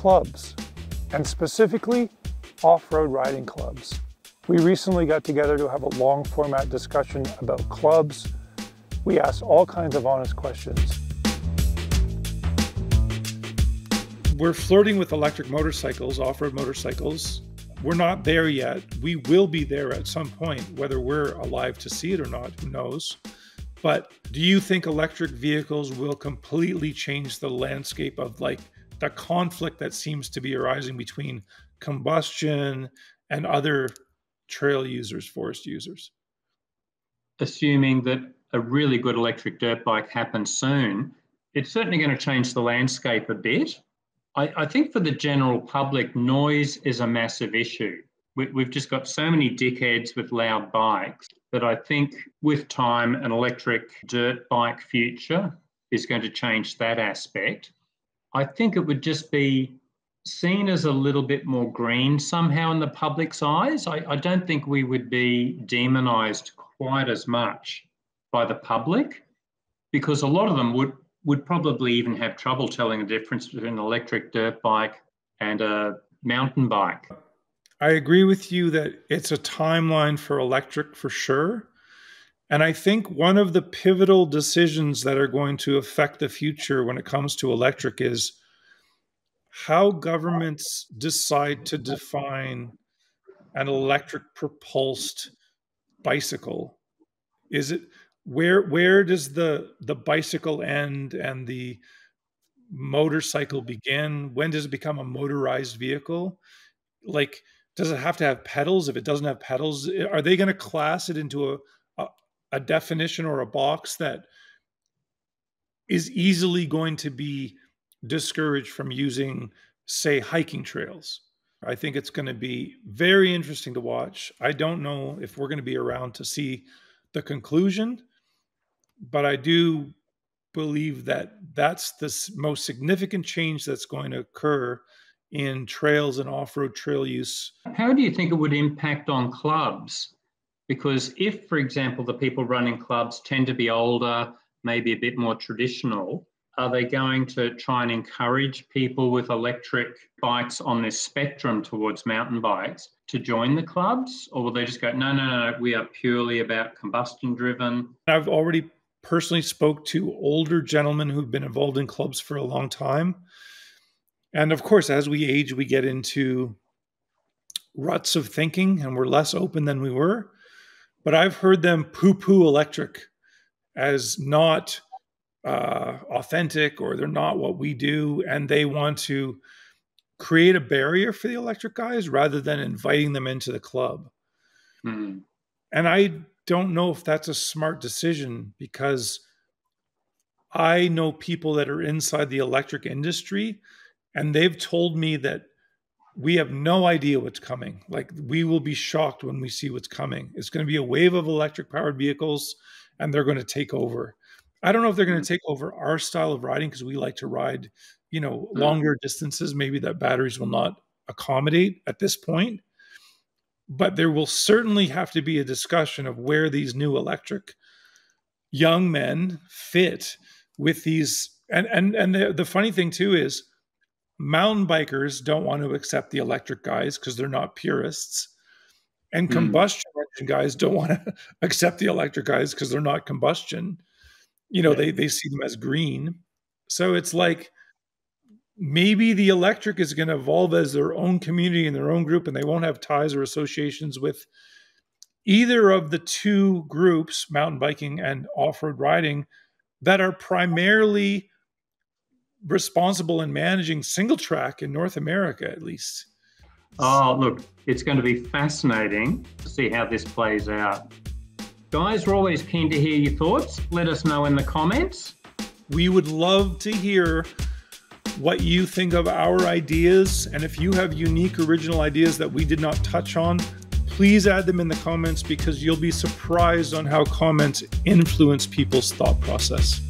clubs, and specifically off-road riding clubs. We recently got together to have a long format discussion about clubs. We asked all kinds of honest questions. We're flirting with electric motorcycles, off-road motorcycles. We're not there yet. We will be there at some point, whether we're alive to see it or not, who knows. But do you think electric vehicles will completely change the landscape of like the conflict that seems to be arising between combustion and other trail users, forest users? Assuming that a really good electric dirt bike happens soon, it's certainly going to change the landscape a bit. I think for the general public, noise is a massive issue. We've just got so many dickheads with loud bikes that I think with time, an electric dirt bike future is going to change that aspect. I think it would just be seen as a little bit more green somehow in the public's eyes. I don't think we would be demonised quite as much by the public, because a lot of them would probably even have trouble telling the difference between an electric dirt bike and a mountain bike. I agree with you that it's a timeline for electric for sure. And I think one of the pivotal decisions that are going to affect the future when it comes to electric is how governments decide to define an electric propulsed bicycle. Is it where does the bicycle end and the motorcycle begin? When does it become a motorized vehicle? Like, does it have to have pedals? If it doesn't have pedals, are they going to class it into a definition or a box that is easily going to be discouraged from using, say, hiking trails? I think it's going to be very interesting to watch. I don't know if we're going to be around to see the conclusion, but I do believe that that's the most significant change that's going to occur in trails and off-road trail use. How do you think it would impact on clubs? Because if, for example, the people running clubs tend to be older, maybe a bit more traditional, are they going to try and encourage people with electric bikes on this spectrum towards mountain bikes to join the clubs? Or will they just go, no, we are purely about combustion driven? I've already personally spoke to older gentlemen who've been involved in clubs for a long time. And of course, as we age, we get into ruts of thinking and we're less open than we were. But I've heard them poo-poo electric as not authentic, or they're not what we do. And they want to create a barrier for the electric guys rather than inviting them into the club. And I don't know if that's a smart decision, because I know people that are inside the electric industry and they've told me that we have no idea what's coming. Like, we will be shocked when we see what's coming. It's going to be a wave of electric powered vehicles and they're going to take over. I don't know if they're going to take over our style of riding, because we like to ride, longer distances, maybe that batteries will not accommodate at this point. But there will certainly have to be a discussion of where these new electric young men fit with these. And the funny thing too is mountain bikers don't want to accept the electric guys because they're not purists. And combustion engine guys don't want to accept the electric guys because they're not combustion. They see them as green. So it's like, maybe the electric is going to evolve as their own community and their own group, and they won't have ties or associations with either of the two groups, mountain biking and off-road riding, that are primarily responsible in managing single track in North America, at least. Oh, look, it's going to be fascinating to see how this plays out. Guys, we're always keen to hear your thoughts. Let us know in the comments. We would love to hear what you think of our ideas. And if you have unique, original ideas that we did not touch on, please add them in the comments, because you'll be surprised on how comments influence people's thought process.